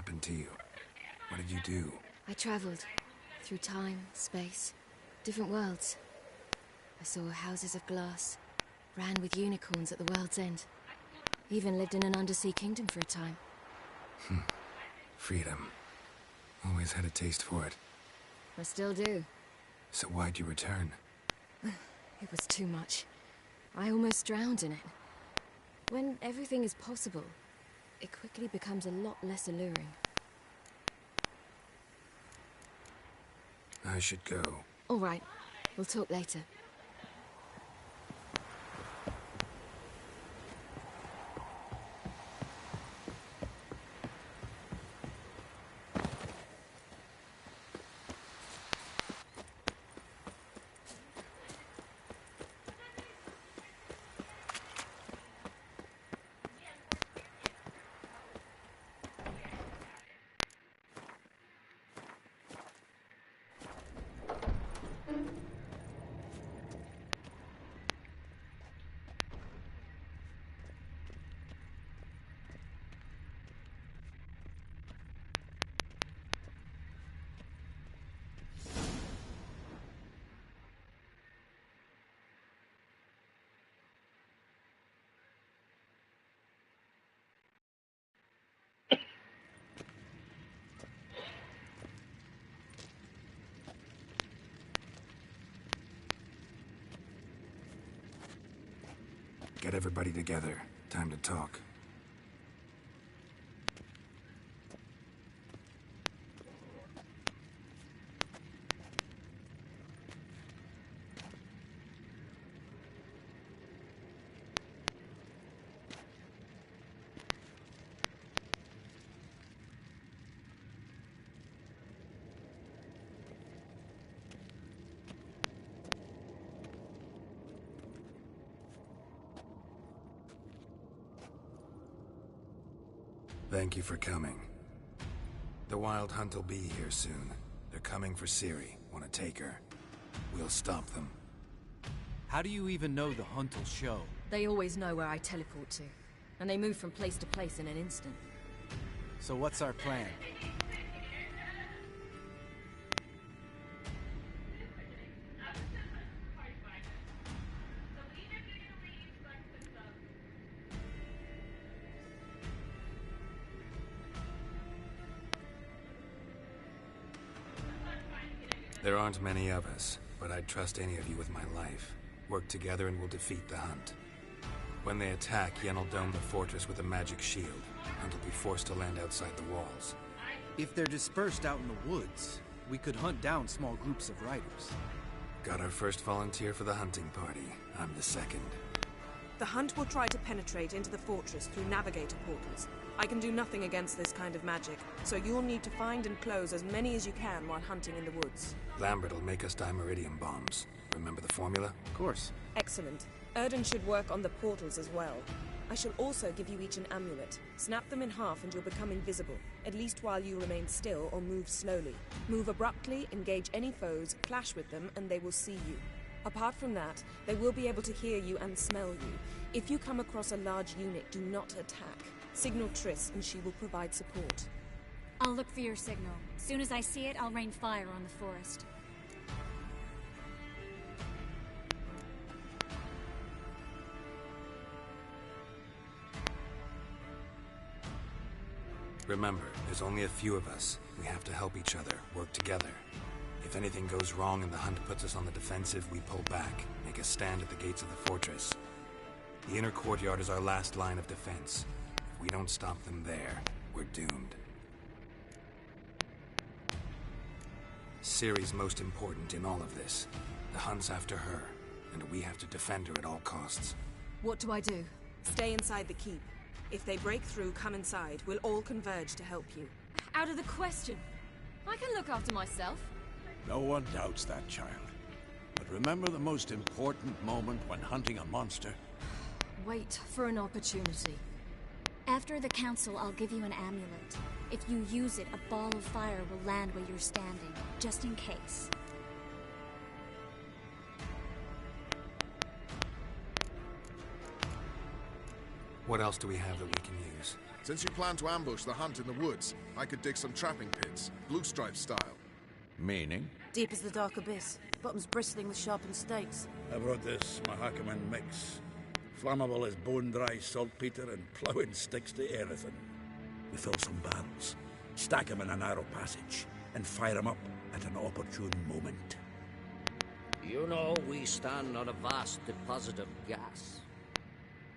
happened to you? What did you do? I traveled. Through time, space, different worlds. I saw houses of glass, ran with unicorns at the world's end. Even lived in an undersea kingdom for a time. Freedom. Always had a taste for it. I still do. So why'd you return? It was too much. I almost drowned in it. When everything is possible, it quickly becomes a lot less alluring. I should go. All right. We'll talk later. Get everybody together. Time to talk. Thank you for coming. The Wild Hunt will be here soon. They're coming for Ciri. Want to take her? We'll stop them. How do you even know the Hunt will show? They always know where I teleport to. And they move from place to place in an instant. So what's our plan? There aren't many of us, but I'd trust any of you with my life. Work together and we'll defeat the Hunt. When they attack, Yen will dome the fortress with a magic shield. Hunt will be forced to land outside the walls. If they're dispersed out in the woods, we could hunt down small groups of riders. Got our first volunteer for the hunting party. I'm the second. The Hunt will try to penetrate into the fortress through navigator portals. I can do nothing against this kind of magic, so you'll need to find and close as many as you can while hunting in the woods. Lambert will make us dimeridium bombs. Remember the formula? Of course. Excellent. Erden should work on the portals as well. I shall also give you each an amulet. Snap them in half and you'll become invisible, at least while you remain still or move slowly. Move abruptly, engage any foes, clash with them, and they will see you. Apart from that, they will be able to hear you and smell you. If you come across a large unit, do not attack. Signal Triss and she will provide support. I'll look for your signal. Soon as I see it, I'll rain fire on the forest. Remember, there's only a few of us. We have to help each other, work together. If anything goes wrong and the Hunt puts us on the defensive, we pull back, make a stand at the gates of the fortress. The inner courtyard is our last line of defense. If we don't stop them there, we're doomed. Ciri's most important in all of this. The Hunt's after her, and we have to defend her at all costs. What do I do? Stay inside the keep. If they break through, come inside. We'll all converge to help you. Out of the question. I can look after myself. No one doubts that, child. But remember the most important moment when hunting a monster? Wait for an opportunity. After the council, I'll give you an amulet. If you use it, a ball of fire will land where you're standing, just in case. What else do we have that we can use? Since you plan to ambush the hunt in the woods, I could dig some trapping pits, Blue Stripe style. Meaning? Deep as the dark abyss, bottoms bristling with sharpened stakes. I brought this Mahakaman mix. Flammable as bone-dry saltpeter and ploughing sticks to anything. We fill some barrels, stack them in a narrow passage, and fire them up at an opportune moment. You know, we stand on a vast deposit of gas.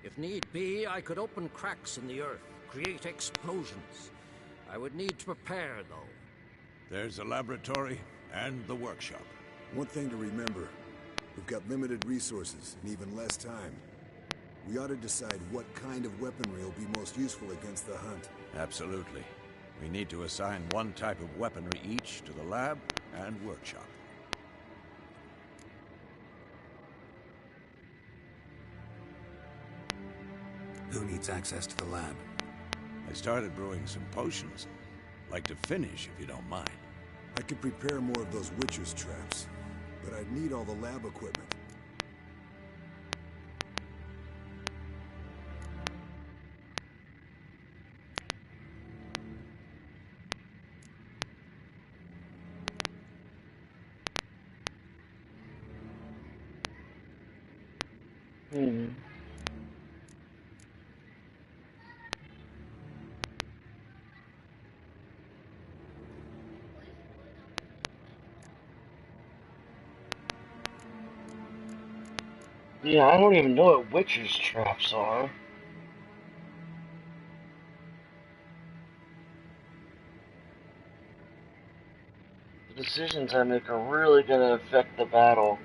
If need be, I could open cracks in the earth, create explosions. I would need to prepare, though. There's the laboratory and the workshop. One thing to remember, we've got limited resources and even less time. We ought to decide what kind of weaponry will be most useful against the hunt. Absolutely. We need to assign one type of weaponry each to the lab and workshop. Who needs access to the lab? I started brewing some potions. Like to finish, if you don't mind. I could prepare more of those Witcher's traps, but I'd need all the lab equipment. Yeah, I don't even know what Witcher's traps are. The decisions I make are really gonna affect the battle.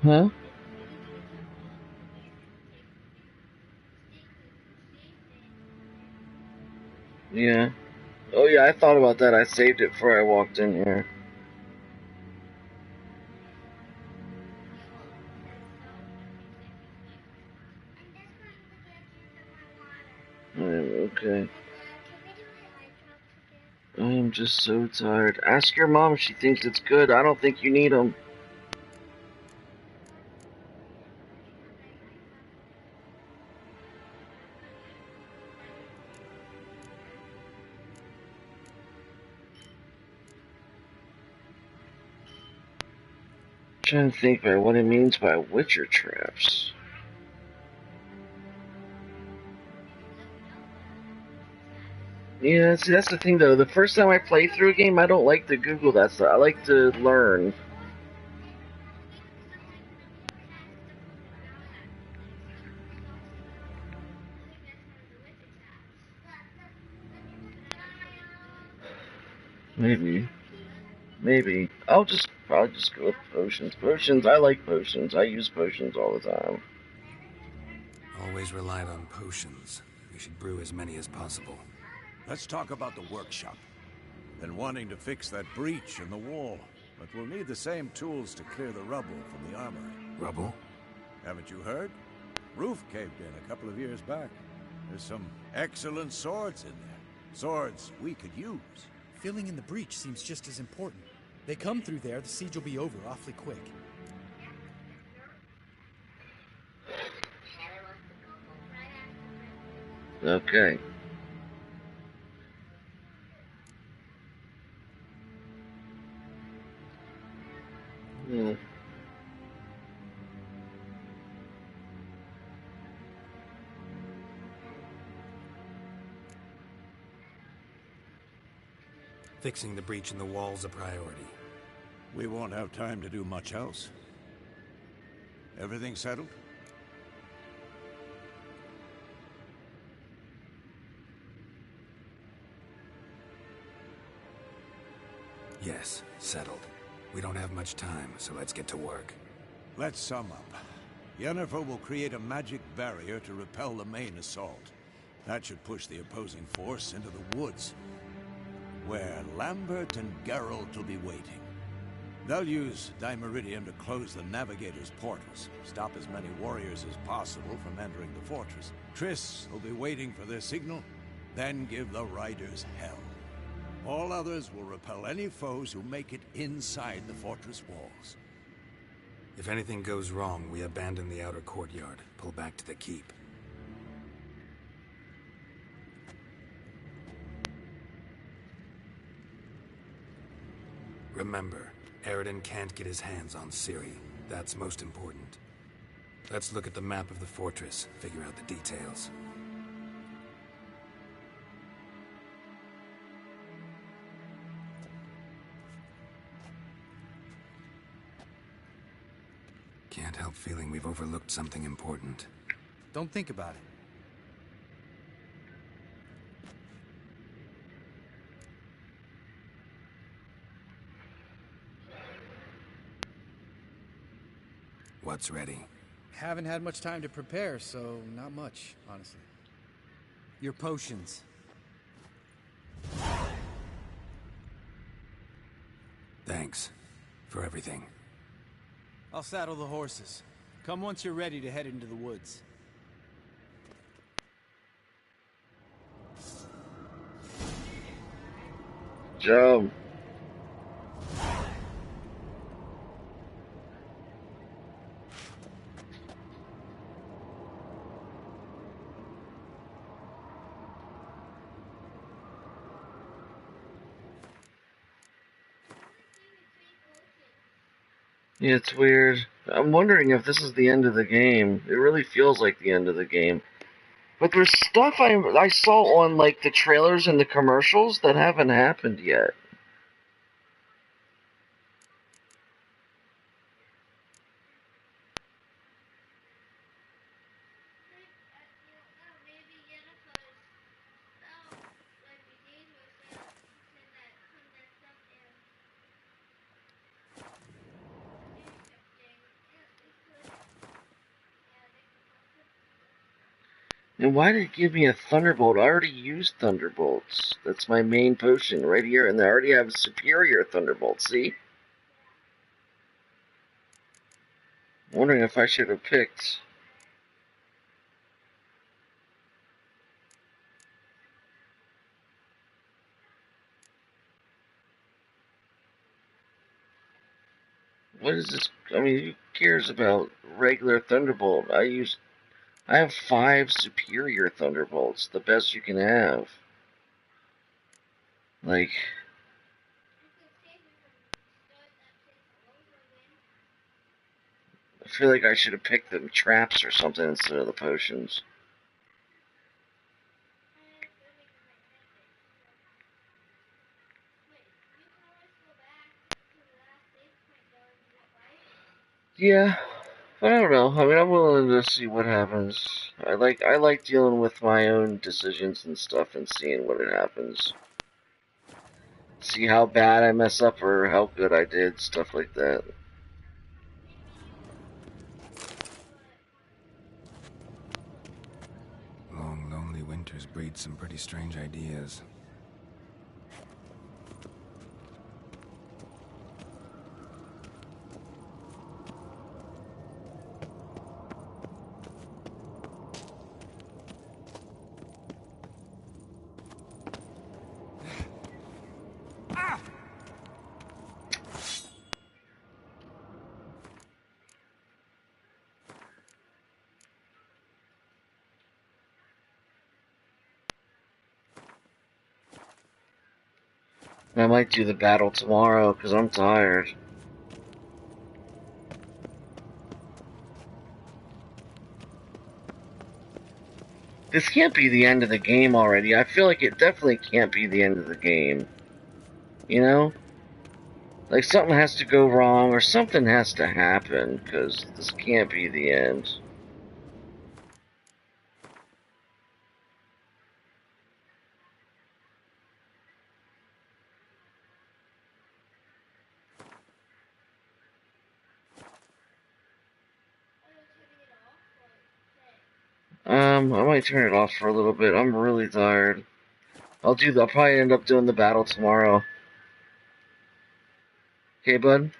Huh? Yeah. Oh yeah, I thought about that. I saved it before I walked in here. Okay. I am just so tired. Ask your mom if she thinks it's good. I don't think you need them. I'm trying to think about what it means by Witcher traps. Yeah, see, that's the thing though. The first time I play through a game, I don't like to Google that stuff. I like to learn. Maybe. I'll probably just go with potions. Potions, I like potions. I use potions all the time. Always relied on potions. We should brew as many as possible. Let's talk about the workshop. Been wanting to fix that breach in the wall, but we'll need the same tools to clear the rubble from the armory. Rubble? Haven't you heard? Roof caved in a couple of years back. There's some excellent swords in there. Swords we could use. Filling in the breach seems just as important. They come through there, the siege will be over awfully quick. Okay. Fixing the breach in the wall's a priority. We won't have time to do much else. Everything settled? Yes, settled. We don't have much time, so let's get to work. Let's sum up. Yennefer will create a magic barrier to repel the main assault. That should push the opposing force into the woods, where Lambert and Geralt will be waiting. They'll use Dimeridium to close the Navigator's portals, stop as many warriors as possible from entering the fortress. Triss will be waiting for their signal, then give the Riders hell. All others will repel any foes who make it inside the fortress walls. If anything goes wrong, we abandon the outer courtyard, pull back to the keep. Remember, Aroden can't get his hands on Ciri. That's most important. Let's look at the map of the fortress, figure out the details. Can't help feeling we've overlooked something important. Don't think about it. What's ready? Haven't had much time to prepare, so not much, honestly. Your potions. Thanks for everything. I'll saddle the horses. Come once you're ready to head into the woods. Jump. Yeah, it's weird. I'm wondering if this is the end of the game. It really feels like the end of the game. But there's stuff I saw on like the trailers and the commercials that haven't happened yet. And why did it give me a Thunderbolt? I already used Thunderbolts. That's my main potion right here, and I already have a superior Thunderbolt, see? I'm wondering if I should have picked... What is this? I mean, who cares about regular Thunderbolt? I have 5 superior Thunderbolts, the best you can have. Like... I feel like I should have picked the traps or something instead of the potions. Yeah, but I don't know. I mean, I'm willing to see what happens. I like dealing with my own decisions and stuff and seeing what happens. See how bad I mess up or how good I did, stuff like that. Long, lonely winters breed some pretty strange ideas. I might do the battle tomorrow because I'm tired. This can't be the end of the game already. I feel like it definitely can't be the end of the game. You know? Like something has to go wrong or something has to happen because this can't be the end. I might turn it off for a little bit. I'm really tired. I'll probably end up doing the battle tomorrow. Okay, bud?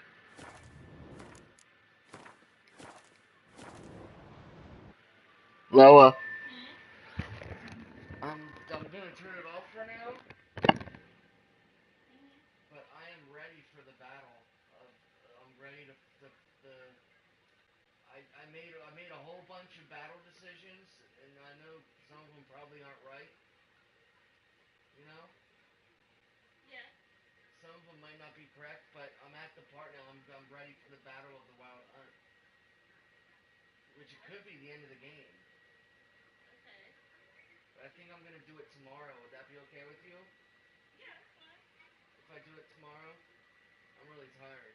Loa. I'm gonna turn it off for now. But I am ready for the battle. I'm ready to bunch of battle decisions, and I know some of them probably aren't right. You know? Yeah. Some of them might not be correct, but I'm at the part now. I'm ready for the Battle of the Wild Hunt. Which it could be the end of the game. Okay. But I think I'm gonna do it tomorrow. Would that be okay with you? Yeah, that's fine. If I do it tomorrow? I'm really tired.